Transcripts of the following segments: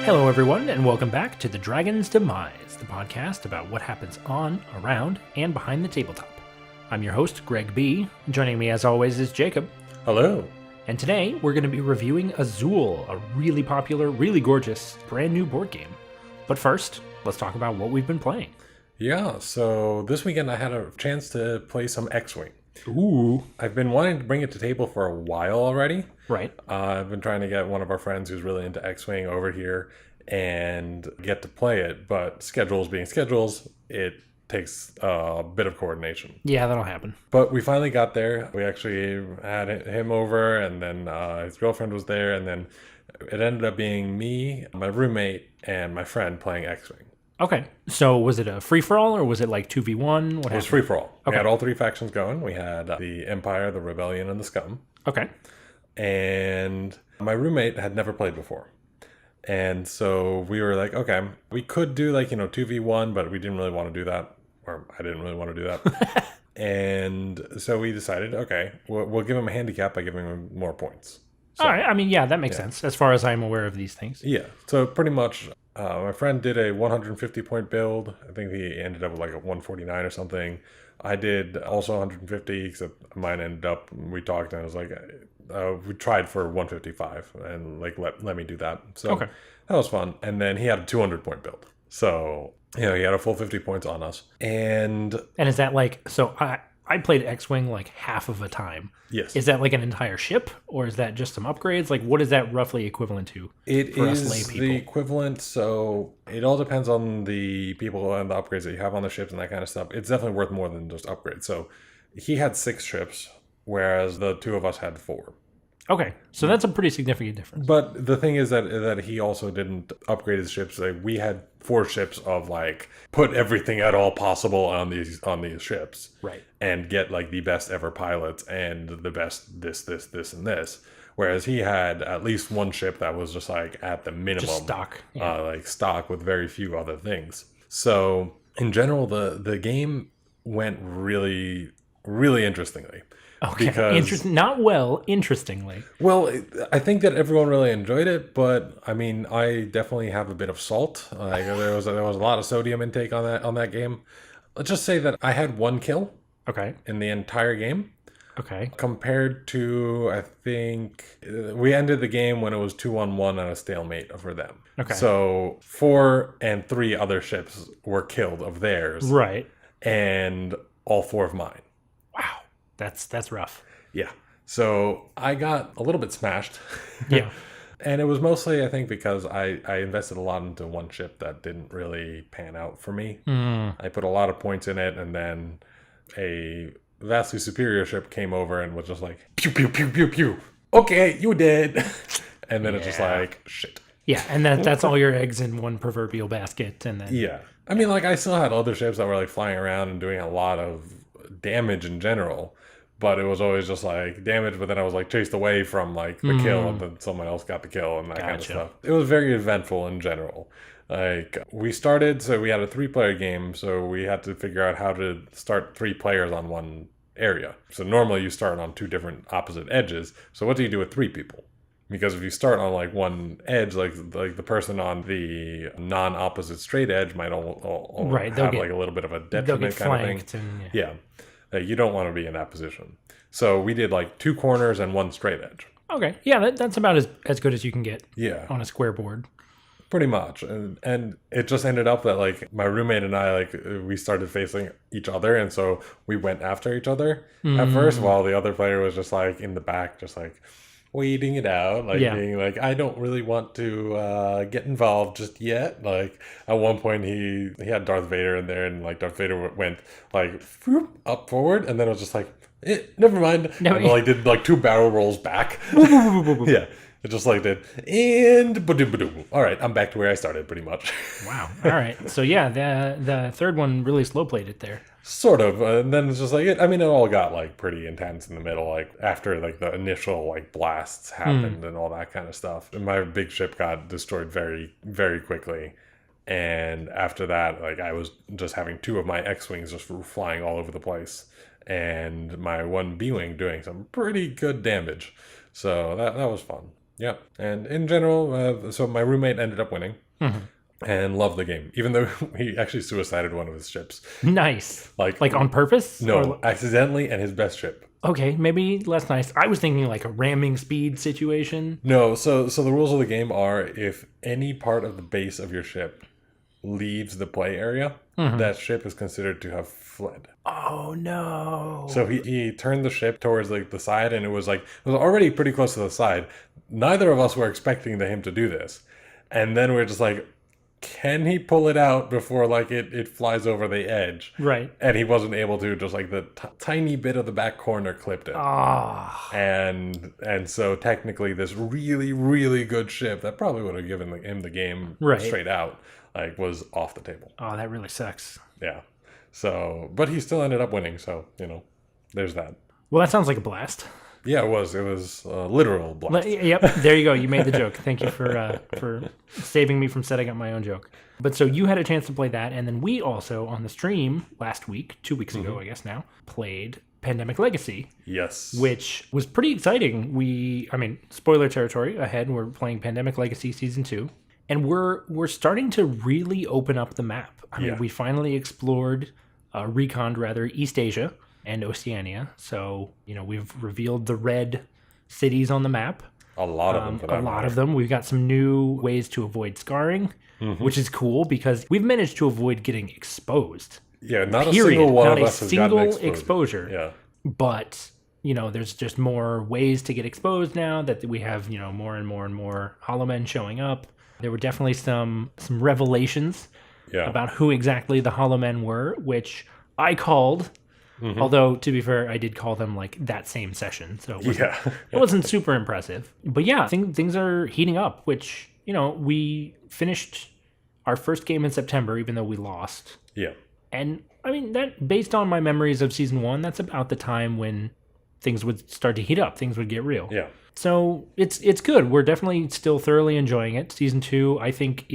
Hello, everyone, and welcome back to the Dragon's Demize, the podcast about what happens on, around, and behind the tabletop. I'm your host, Greg B. Joining me, as always, is Jacob. Hello. And today, we're going to be reviewing Azul, a really popular, really gorgeous, brand new board game. But first, let's talk about what we've been playing. Yeah, so this weekend I had a chance to play some X-Wing. Ooh. I've been wanting to bring it to table for a while already. Right. I've been trying to get one of our friends who's really into X-Wing over here and get to play it, but schedules being schedules, it takes a bit of coordination. Yeah, that'll happen. But we finally got there. We actually had him over, and then his girlfriend was there, and then it ended up being me, my roommate, and my friend playing X-Wing. Okay, so was it a free-for-all, or was it like 2v1? It was free-for-all. Okay. We had all three factions going. We had the Empire, the Rebellion, and the Scum. Okay. And my roommate had never played before. And so we were like, okay, we could do 2v1, but we didn't really want to do that. Or I didn't really want to do that. And so we decided, okay, we'll give him a handicap by giving him more points. So, all right, I mean, yeah, that makes sense, as far as I'm aware of these things. Yeah, so pretty much my friend did a 150-point build. I think he ended up with like a 149 or something. I did also 150, except mine ended up, we talked, and I was like, we tried for 155, and let me do that. So Okay. That was fun. And then he had a 200-point build. So, he had a full 50 points on us. And is that so I played X-Wing like half of a time. Yes. Is that like an entire ship, or is that just some upgrades? Like, what is that roughly equivalent to? It for is us lay people? the equivalent, so it all depends on the people and the upgrades that you have on the ships and that kind of stuff. It's definitely worth more than just upgrades. So he had 6 ships, whereas the two of us had 4. Okay, so that's a pretty significant difference. But the thing is that he also didn't upgrade his ships. Like, we had 4 ships of put everything at all possible on these ships, Right. and get the best ever pilots and the best this, and this. Whereas he had at least one ship that was just at the minimum, Just stock. Yeah. Stock with very few other things. So in general, the game went really, really interestingly. Okay, Because, interestingly. well, I think that everyone really enjoyed it, but I mean, I definitely have a bit of salt. There was a lot of sodium intake on that game. Let's just say that I had 1 kill Okay. in the entire game, Okay. compared to, I think we ended the game when it was 2-1-1 and a stalemate for them. Okay. So 4 and 3 other ships were killed of theirs, Right. and all 4 of mine. Wow. That's rough. Yeah. So I got a little bit smashed. Yeah. And it was mostly, I think, because I invested a lot into one ship that didn't really pan out for me. I put a lot of points in it, and then a vastly superior ship came over and was just like, pew, pew, pew, pew, pew. Okay, you did. And then it's just like, shit. Yeah, and that's all your eggs in one proverbial basket, and then Yeah. I mean, I still had other ships that were flying around and doing a lot of damage in general. But it was always just damage, but then I was chased away from the kill, and then someone else got the kill and that kind of Gotcha. stuff. It was very eventful in general. We started, so we had a 3-player game, so we had to figure out how to start 3 players on one area. So normally you start on 2 different opposite edges. So what do you do with 3 people? Because if you start on one edge, the person on the non-opposite straight edge might all Right, have a little bit of a they'll detriment get kind of thing. flanked. And, Yeah. You don't want to be in that position. So we did 2 corners and 1 straight edge. Okay. Yeah, that's about as good as you can get Yeah, on a square board. pretty much. And it just ended up that my roommate and I, we started facing each other. And so we went after each other at first, while the other player was just in the back, just waiting it out, Yeah. being I don't really want to get involved just yet. At one point he had Darth Vader in there, and Darth Vader went whoop, up forward, and then it was just never mind. No, and did 2 barrel rolls back. Yeah, it just did, and ba-doom. All right, I'm back to where I started pretty much. Wow. All right. So yeah, the third one really slow played it there. Sort of, and then it's just it all got pretty intense in the middle, after the initial blasts happened and all that kind of stuff. And my big ship got destroyed very, very quickly. And after that, I was just having 2 of my X-Wings just flying all over the place, and my 1 B-Wing doing some pretty good damage. So that was fun. Yeah. And in general, so my roommate ended up winning and loved the game, even though he actually suicided one of his ships. Nice. Like on purpose? No, accidentally, and his best ship. Okay, maybe less nice. I was thinking like a ramming speed situation. No, so the rules of the game are if any part of the base of your ship leaves the play area, that ship is considered to have fled. Oh no. So he turned the ship towards like the side, and it was already pretty close to the side. Neither of us were expecting him to do this. And then we're just like, can he pull it out before like it flies over the edge? Right. And he wasn't able to, just like the tiny bit of the back corner clipped it. And so technically this really, really good ship that probably would have given him the game straight out, like, was off the table. Oh, that really sucks. Yeah. So, but he still ended up winning. So, there's that. Well, that sounds like a blast. Yeah, it was a literal blast. Yep, there you go. You made the joke. Thank you for saving me from setting up my own joke. But so you had a chance to play that, and then we also, on the stream last week, 2 weeks ago, I guess now, played Pandemic Legacy. Yes. Which was pretty exciting. Spoiler territory ahead, we're playing Pandemic Legacy Season 2, and we're starting to really open up the map. We finally explored, reconned rather, East Asia and Oceania. So, we've revealed the red cities on the map. A lot of them, for that matter. A lot of them. We've got some new ways to avoid scarring, which is cool because we've managed to avoid getting exposed. Yeah, not a single one of us has gotten exposure. Yeah. But, there's just more ways to get exposed now that we have, more and more and more Hollow Men showing up. There were definitely some revelations about who exactly the Hollow Men were, which I called. Although, to be fair, I did call them like that same session, so it wasn't super impressive. But yeah, things are heating up, which, we finished our first game in September, even though we lost. Yeah. And, that, based on my memories of Season 1, that's about the time when things would start to heat up, things would get real. Yeah. So it's good. We're definitely still thoroughly enjoying it. Season 2, I think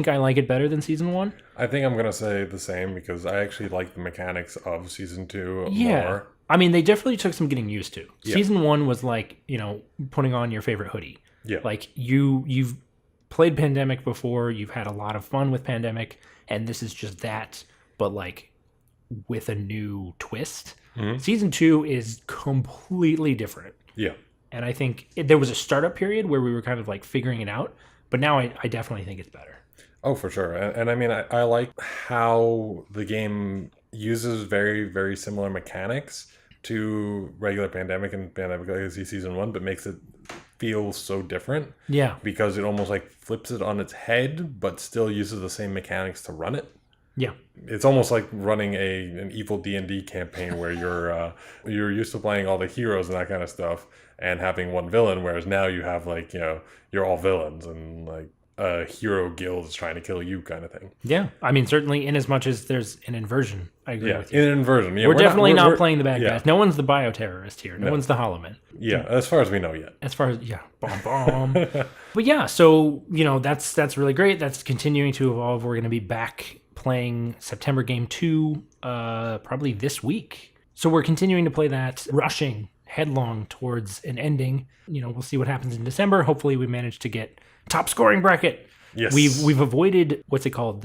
I like it better than Season 1. I think I'm going to say the same because I actually like the mechanics of Season 2 more. They definitely took some getting used to. Yeah. Season 1 was like, putting on your favorite hoodie. Yeah. Like, you've played Pandemic before, you've had a lot of fun with Pandemic, and this is just that, but like with a new twist. Season 2 is completely different. Yeah. And I think there was a startup period where we were kind of like figuring it out, but now I definitely think it's better. Oh, for sure. And I like how the game uses very, very similar mechanics to regular Pandemic and Pandemic Legacy Season 1, but makes it feel so different. Yeah. Because it almost like flips it on its head, but still uses the same mechanics to run it. Yeah. It's almost like running an evil D&D campaign where you're used to playing all the heroes and that kind of stuff and having one villain, whereas now you have like, you're all villains and like a hero guild is trying to kill you kind of thing. Yeah. Certainly in as much as there's an inversion. I agree with you. In an inversion. Yeah, we're definitely not playing the bad guys. No one's the bioterrorist here. No one's the Hollow Man. Yeah, as far as we know yet. Bomb. But yeah, so, that's really great. That's continuing to evolve. We're going to be back playing September Game 2 probably this week. So we're continuing to play that, rushing headlong towards an ending. We'll see what happens in December. Hopefully we manage to get top scoring bracket. Yes. We've avoided, what's it called?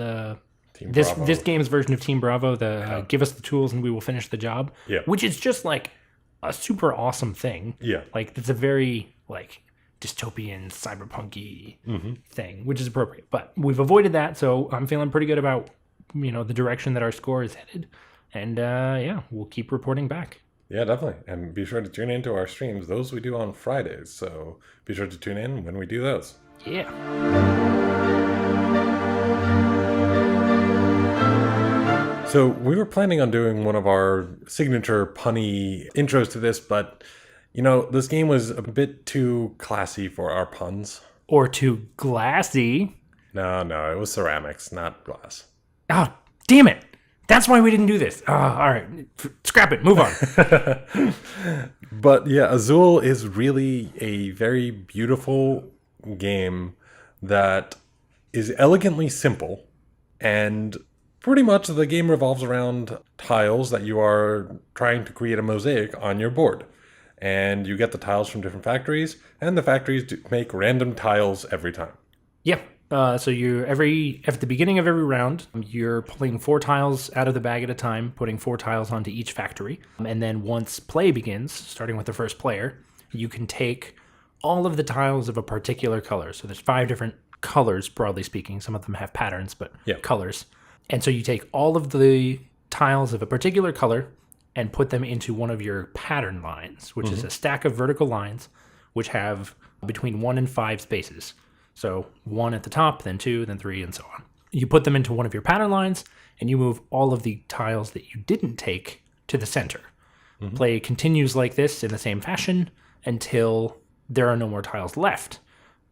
This game's version of Team Bravo, give us the tools and we will finish the job. Yeah. Which is just like a super awesome thing. Yeah. Like, it's a very like dystopian, cyberpunk-y thing, which is appropriate. But we've avoided that, so I'm feeling pretty good about, the direction that our score is headed. And we'll keep reporting back. Yeah, definitely. And be sure to tune into our streams. Those we do on Fridays. So be sure to tune in when we do those. Yeah. So we were planning on doing one of our signature punny intros to this, but, this game was a bit too classy for our puns. Or too glassy. No, it was ceramics, not glass. Oh, damn it. That's why we didn't do this. All right. Scrap it. Move on. But yeah, Azul is really a very beautiful game that is elegantly simple, and pretty much the game revolves around tiles that you are trying to create a mosaic on your board. and you get the tiles from different factories, and the factories make random tiles every time. Yeah. So at the beginning of every round, you're pulling 4 tiles out of the bag at a time, putting 4 tiles onto each factory. And then once play begins, starting with the first player, you can take all of the tiles of a particular color. So there's 5 different colors, broadly speaking. Some of them have patterns, but colors. And so you take all of the tiles of a particular color and put them into one of your pattern lines, which is a stack of vertical lines, which have between 1 and 5 spaces. So 1 at the top, then 2, then 3, and so on. You put them into one of your pattern lines, and you move all of the tiles that you didn't take to the center. Play continues like this in the same fashion until there are no more tiles left.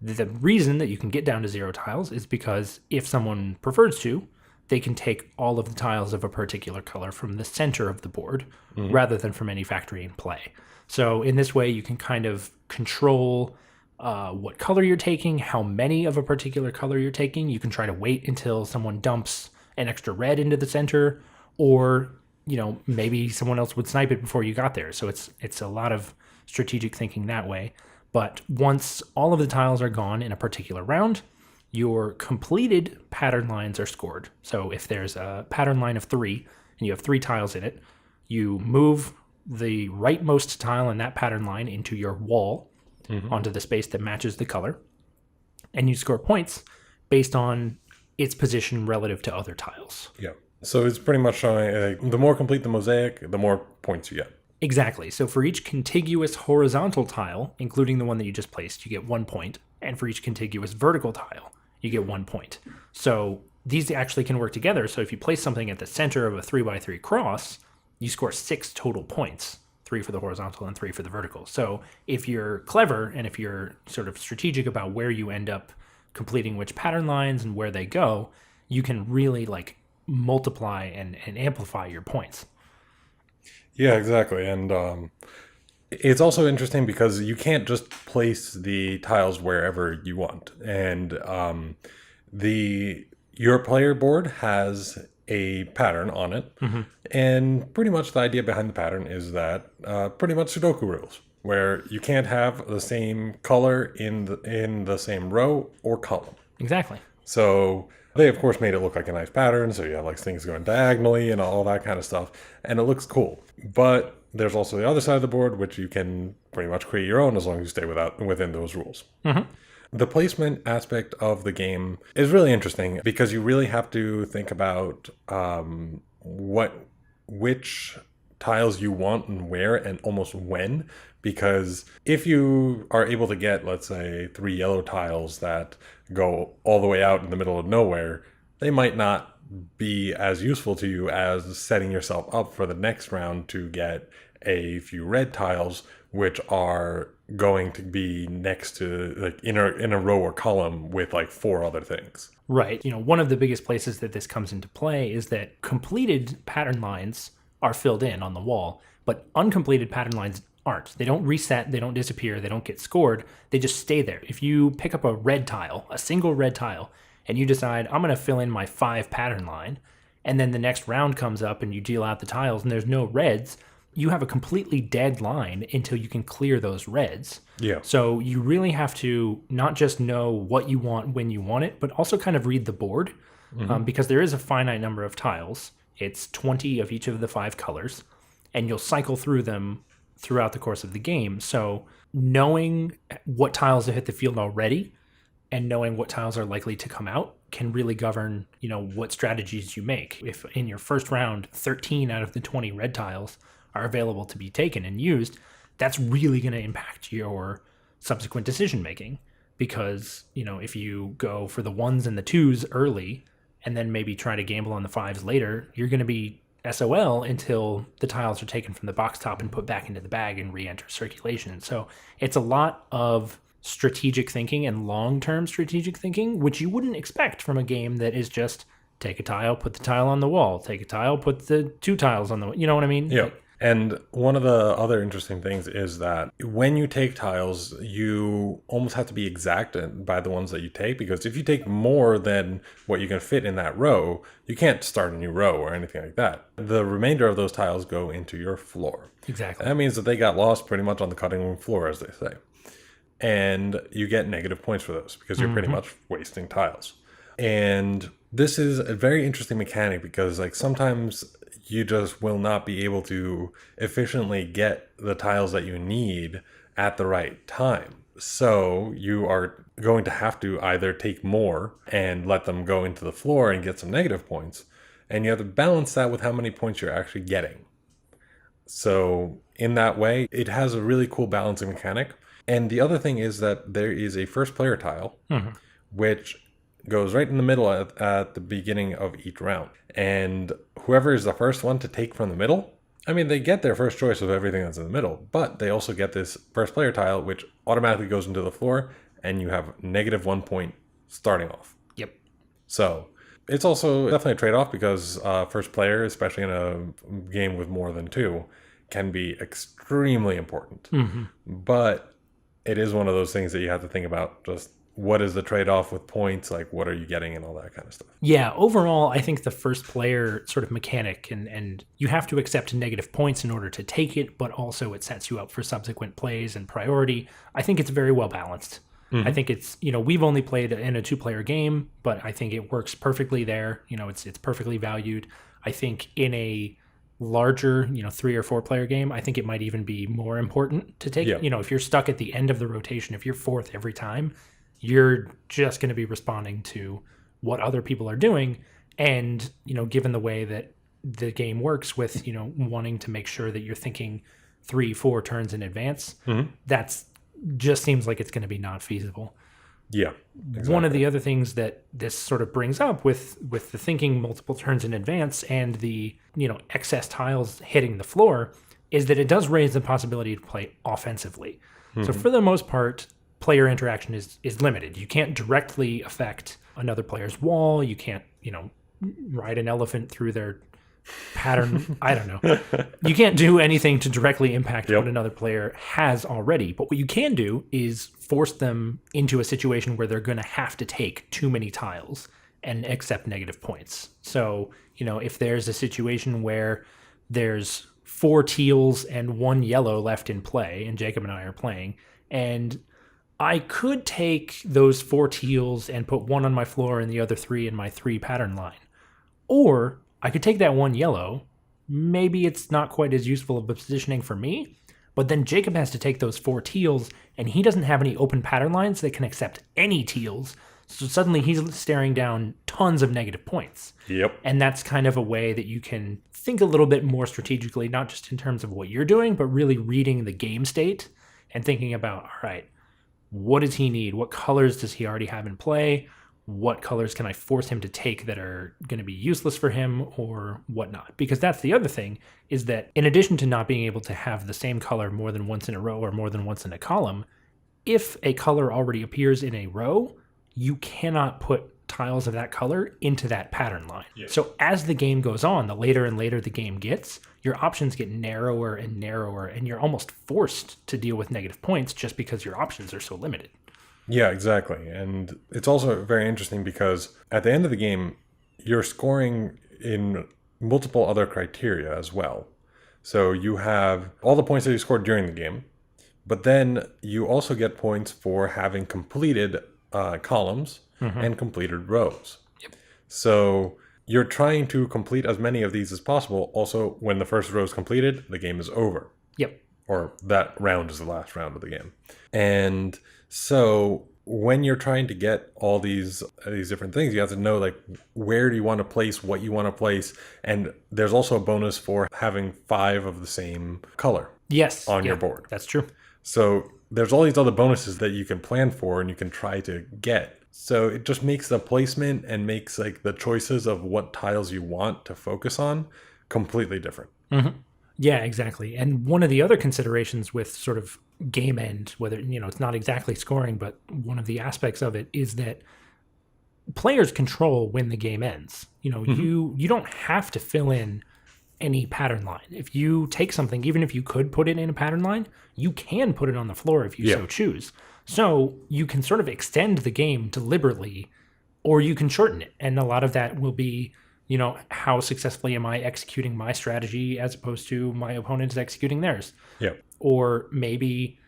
The reason that you can get down to 0 tiles is because if someone prefers to, they can take all of the tiles of a particular color from the center of the board rather than from any factory in play. So in this way, you can kind of control what color you're taking, how many of a particular color you're taking. You can try to wait until someone dumps an extra red into the center, or maybe someone else would snipe it before you got there. So it's a lot of strategic thinking that way. But once all of the tiles are gone in a particular round, your completed pattern lines are scored. So if there's a pattern line of 3 and you have 3 tiles in it, you move the rightmost tile in that pattern line into your wall onto the space that matches the color, and you score points based on its position relative to other tiles. Yeah. So it's pretty much showing the more complete the mosaic, the more points you get. Exactly. So for each contiguous horizontal tile, including the one that you just placed, you get 1 point. And for each contiguous vertical tile, you get 1 point. So these actually can work together. So if you place something at the center of a 3x3 cross, you score 6 total points. 3 for the horizontal and 3 for the vertical. So if you're clever and if you're sort of strategic about where you end up completing which pattern lines and where they go, you can really multiply and amplify your points. Yeah, exactly. And it's also interesting because you can't just place the tiles wherever you want. And your player board has a pattern on it, and pretty much the idea behind the pattern is that pretty much Sudoku rules, where you can't have the same color in the same row or column. Exactly. So they of course made it look like a nice pattern, so you have things going diagonally and all that kind of stuff, and it looks cool. But there's also the other side of the board, which you can pretty much create your own as long as you stay within those rules. The placement aspect of the game is really interesting because you really have to think about which tiles you want and where and almost when. Because if you are able to get, let's say, 3 yellow tiles that go all the way out in the middle of nowhere, they might not be as useful to you as setting yourself up for the next round to get a few red tiles, which are going to be next to in a row or column with 4 other things. Right. One of the biggest places that this comes into play is that completed pattern lines are filled in on the wall, but uncompleted pattern lines aren't. They don't reset, they don't disappear, they don't get scored, they just stay there. If you pick up a red tile, a single red tile, and you decide, I'm going to fill in my 5 pattern line, and then the next round comes up and you deal out the tiles and there's no reds, you have a completely dead line until you can clear those reds. Yeah. So you really have to not just know what you want when you want it, but also kind of read the board, because there is a finite number of tiles. It's 20 of each of the 5 colors, and you'll cycle through them throughout the course of the game. So knowing what tiles have hit the field already and knowing what tiles are likely to come out can really govern, what strategies you make. If in your first round, 13 out of the 20 red tiles are available to be taken and used, that's really going to impact your subsequent decision making. Because, if you go for the 1s and the 2s early and then maybe try to gamble on the 5s later, you're going to be SOL until the tiles are taken from the box top and put back into the bag and re-enter circulation. So it's a lot of strategic thinking and long-term strategic thinking, which you wouldn't expect from a game that is just take a tile, put the tile on the wall, take a tile, put the 2 tiles on the wall. You know what I mean? Yeah. And one of the other interesting things is that when you take tiles, you almost have to be exact by the ones that you take, because if you take more than what you can fit in that row, you can't start a new row or anything like that. The remainder of those tiles go into your floor. Exactly. That means that they got lost pretty much on the cutting room floor, as they say. And you get negative points for those because you're pretty much wasting tiles. And this is a very interesting mechanic because like sometimes you just will not be able to efficiently get the tiles that you need at the right time. So you are going to have to either take more and let them go into the floor and get some negative points. And you have to balance that with how many points you're actually getting. So in that way, it has a really cool balancing mechanic. And the other thing is that there is a first player tile, which goes right in the middle at the beginning of each round. And whoever is the first one to take from the middle, I mean, they get their first choice of everything that's in the middle, but they also get this first player tile, which automatically goes into the floor, and you have -1 point starting off. Yep. So it's also definitely a trade-off because first player, especially in a game with more than two, can be extremely important. But it is one of those things that you have to think about, just what is the trade-off with points, like what are you getting and all that kind of stuff. Yeah, overall, I think the first player sort of mechanic, and you have to accept negative points in order to take it, but also it sets you up for subsequent plays and priority. I think it's very well balanced. I think it's, we've only played in a 2-player game, but I think it works perfectly there. It's perfectly valued. I think in a larger, 3 or 4-player game, I think it might even be more important to take. If you're stuck at the end of the rotation, if you're fourth every time, you're just going to be responding to what other people are doing. And, given the way that the game works with, wanting to make sure that you're thinking 3-4 turns in advance, that's just seems like it's going to be not feasible. Yeah. Exactly. One of the other things that this sort of brings up with the thinking multiple turns in advance and the, excess tiles hitting the floor is that it does raise the possibility to play offensively. So for the most part, player interaction is limited. You can't directly affect another player's wall. You can't, ride an elephant through their pattern. I don't know. You can't do anything to directly impact what another player has already. But what you can do is force them into a situation where they're going to have to take too many tiles and accept negative points. So, if there's a situation where there's 4 teals and 1 yellow left in play, and Jacob and I are playing, and I could take those 4 teals and put 1 on my floor and the other 3 in my 3 pattern line. Or I could take that 1 yellow. Maybe it's not quite as useful of a positioning for me, but then Jacob has to take those 4 teals, and he doesn't have any open pattern lines that can accept any teals. So suddenly he's staring down tons of negative points. Yep. And that's kind of a way that you can think a little bit more strategically, not just in terms of what you're doing, but really reading the game state and thinking about, all right, what does he need? What colors does he already have in play? What colors can I force him to take that are going to be useless for him or whatnot? Because that's the other thing, is that in addition to not being able to have the same color more than once in a row or more than once in a column, if a color already appears in a row, you cannot put tiles of that color into that pattern line. Yeah. So as the game goes on, the later and later the game gets, your options get narrower and narrower, and you're almost forced to deal with negative points just because your options are so limited. Yeah, exactly. And it's also very interesting because at the end of the game, you're scoring in multiple other criteria as well. So you have all the points that you scored during the game, but then you also get points for having completed columns and completed rows. Yep. So you're trying to complete as many of these as possible. Also, when the first row is completed, the game is over. Yep. Or that round is the last round of the game. And so when you're trying to get all these different things, you have to know, like, where do you want to place what you want to place. And there's also a bonus for having 5 of the same color on your board. That's true. So there's all these other bonuses that you can plan for and you can try to get. So it just makes the placement and makes like the choices of what tiles you want to focus on completely different. Mm-hmm. Yeah, exactly. And one of the other considerations with sort of game end, whether, it's not exactly scoring, but one of the aspects of it is that players control when the game ends. You don't have to fill in any pattern line. If you take something, even if you could put it in a pattern line, you can put it on the floor if you so choose. So you can sort of extend the game deliberately, or you can shorten it. And a lot of that will be, how successfully am I executing my strategy as opposed to my opponent is executing theirs. Yeah. Or maybe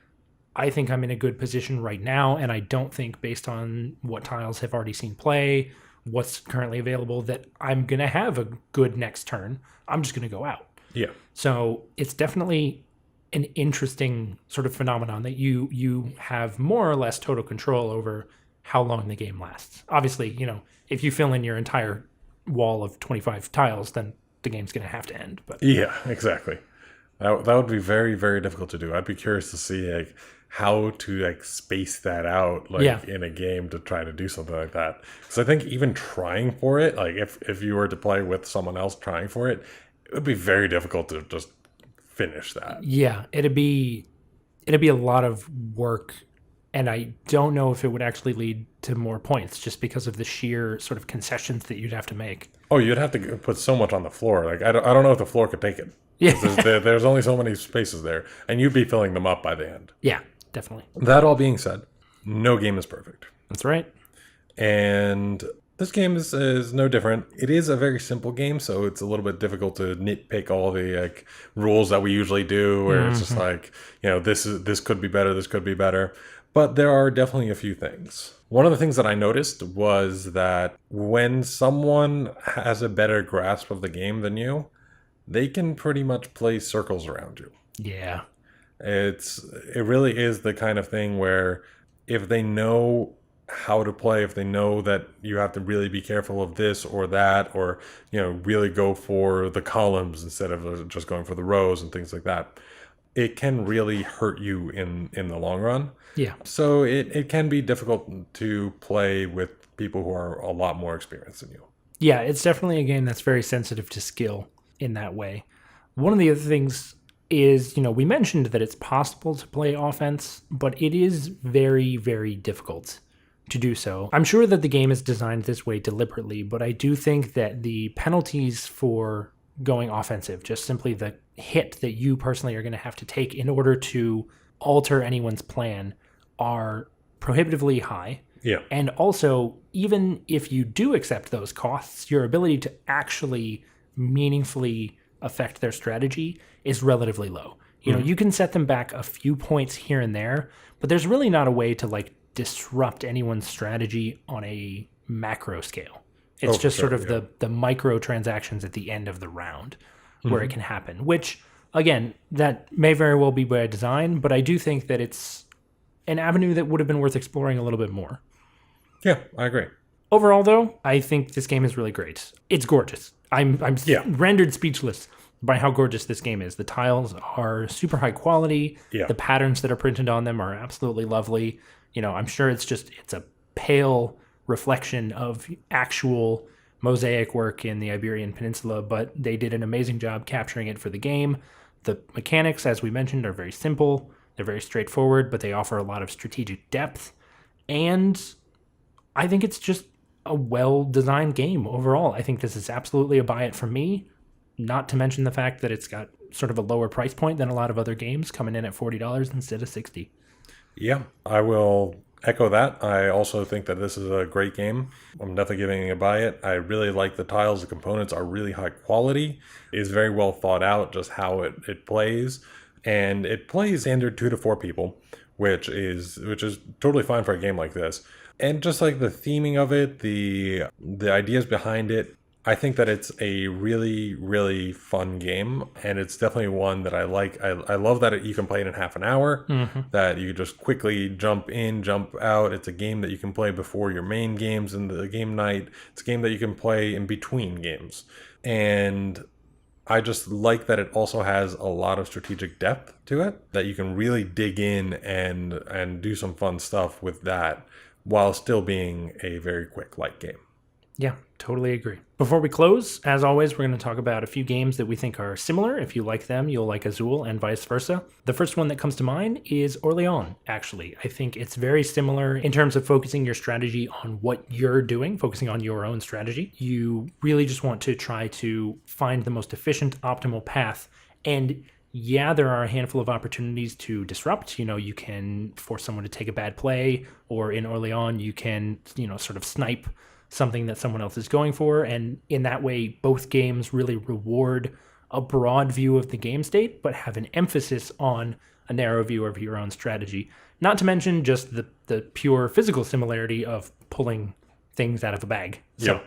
I think I'm in a good position right now, and I don't think, based on what tiles have already seen play, what's currently available, that I'm going to have a good next turn. I'm just going to go out. Yeah. So it's definitely an interesting sort of phenomenon that you have more or less total control over how long the game lasts. Obviously, if you fill in your entire wall of 25 tiles, then the game's going to have to end. But yeah, exactly. That would be very, very difficult to do. I'd be curious to see how to space that out in a game to try to do something like that. Because I think even trying for it, if you were to play with someone else trying for it, it would be very difficult to just finish that. Yeah, it'd be a lot of work, and I don't know if it would actually lead to more points just because of the sheer sort of concessions that you'd have to make. Oh, you'd have to put so much on the floor. I don't know if the floor could take it. Yeah. There's only so many spaces there, and you'd be filling them up by the end. Yeah, definitely. That all being said, no game is perfect. That's right. And this game is no different. It is a very simple game, so it's a little bit difficult to nitpick all the rules that we usually do, where it's just this could be better, this could be better. But there are definitely a few things. One of the things that I noticed was that when someone has a better grasp of the game than you, they can pretty much play circles around you. Yeah. It really is the kind of thing where if they know how to play, if they know that you have to really be careful of this or that, or really go for the columns instead of just going for the rows and things like that, it can really hurt you in the long run. Yeah. So it can be difficult to play with people who are a lot more experienced than you. Yeah, it's definitely a game that's very sensitive to skill in that way. One of the other things is, we mentioned that it's possible to play offense, but it is very, very difficult to do so. I'm sure that the game is designed this way deliberately, but I do think that the penalties for going offensive, just simply the hit that you personally are going to have to take in order to alter anyone's plan, are prohibitively high. Yeah. And also, even if you do accept those costs, your ability to actually meaningfully affect their strategy is relatively low. You can set them back a few points here and there, but there's really not a way to disrupt anyone's strategy on a macro scale. It's just sort of the micro transactions at the end of the round where it can happen, which, again, that may very well be by design, but I do think that it's an avenue that would have been worth exploring a little bit more. Yeah, I agree. Overall, though, I think this game is really great. It's gorgeous. I'm rendered speechless by how gorgeous this game is. The tiles are super high quality. Yeah. The patterns that are printed on them are absolutely lovely. I'm sure it's a pale reflection of actual mosaic work in the Iberian Peninsula, but they did an amazing job capturing it for the game. The mechanics, as we mentioned, are very simple. They're very straightforward, but they offer a lot of strategic depth. And I think it's just a well-designed game overall. I think this is absolutely a buy it from me, not to mention the fact that it's got sort of a lower price point than a lot of other games, coming in at $40 instead of $60. Yeah, I will echo that. I also think that this is a great game. I'm definitely giving it a buy it. I really like the tiles. The components are really high quality. It is very well thought out, just how it plays. And it plays standard 2 to 4 people, which is totally fine for a game like this. And just the theming of it, the ideas behind it, I think that it's a really, really fun game, and it's definitely one that I like. I love that you can play it in half an hour, that you just quickly jump in, jump out. It's a game that you can play before your main games in the game night. It's a game that you can play in between games. And I just like that it also has a lot of strategic depth to it, that you can really dig in and do some fun stuff with that while still being a very quick, light game. Yeah, totally agree. Before we close, as always, we're going to talk about a few games that we think are similar. If you like them, you'll like Azul and vice versa. The first one that comes to mind is Orleans, actually. I think it's very similar in terms of focusing your strategy on what you're doing, focusing on your own strategy. You really just want to try to find the most efficient, optimal path. And yeah, there are a handful of opportunities to disrupt. You can force someone to take a bad play, or in Orleans, you can, sort of snipe something that someone else is going for. And in that way, both games really reward a broad view of the game state, but have an emphasis on a narrow view of your own strategy. Not to mention just the pure physical similarity of pulling things out of a bag. So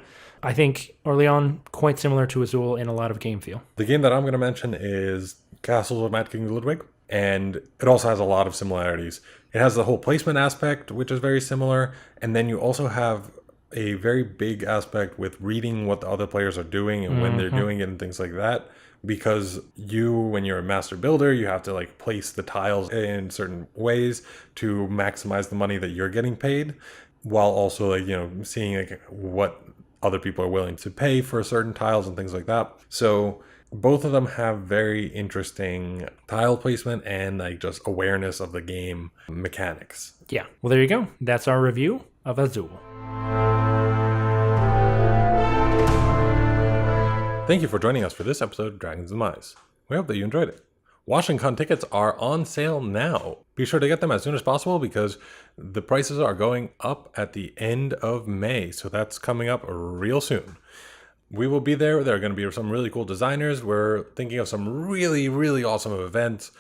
I think Orleans, quite similar to Azul in a lot of game feel. The game that I'm going to mention is Castles of Mad King Ludwig, and it also has a lot of similarities. It has the whole placement aspect, which is very similar, and then you also have a very big aspect with reading what the other players are doing and when they're doing it and things like that. Because when you're a master builder, you have to like place the tiles in certain ways to maximize the money that you're getting paid, while also seeing like what other people are willing to pay for certain tiles and things like that. So both of them have very interesting tile placement and like just awareness of the game mechanics. Yeah. Well, there you go. That's our review of Azul. Thank you for joining us for this episode of Dragons Demize. We hope that you enjoyed it. WashingCon tickets are on sale now. Be sure to get them as soon as possible because the prices are going up at the end of May. So that's coming up real soon. We will be there. There are going to be some really cool designers. We're thinking of some really, really awesome events.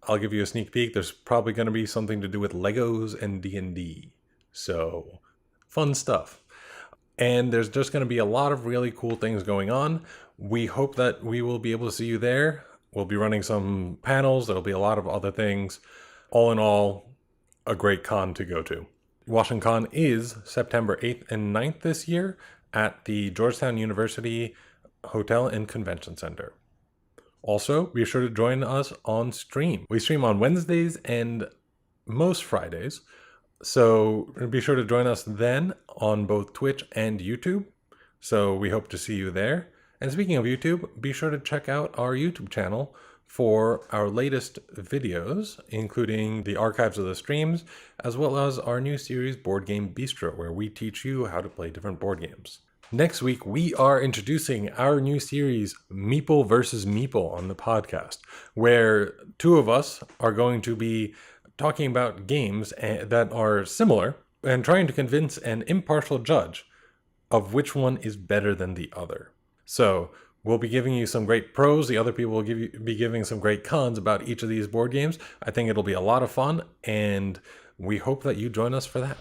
I'll give you a sneak peek. There's probably going to be something to do with Legos and D&D. So fun stuff. And there's just going to be a lot of really cool things going on. We hope that we will be able to see you there. We'll be running some panels. There'll be a lot of other things. All in all, a great con to go to. WashingCon is September 8th and 9th this year at the Georgetown University Hotel and Convention Center. Also, be sure to join us on stream. We stream on Wednesdays and most Fridays. So be sure to join us then on both Twitch and YouTube. So we hope to see you there. And speaking of YouTube, be sure to check out our YouTube channel for our latest videos, including the archives of the streams, as well as our new series, Board Game Bistro, where we teach you how to play different board games. Next week, we are introducing our new series, Meeple versus Meeple, on the podcast, where two of us are going to be talking about games that are similar and trying to convince an impartial judge of which one is better than the other. So we'll be giving you some great pros. The other people will be giving some great cons about each of these board games. I think it'll be a lot of fun, and we hope that you join us for that.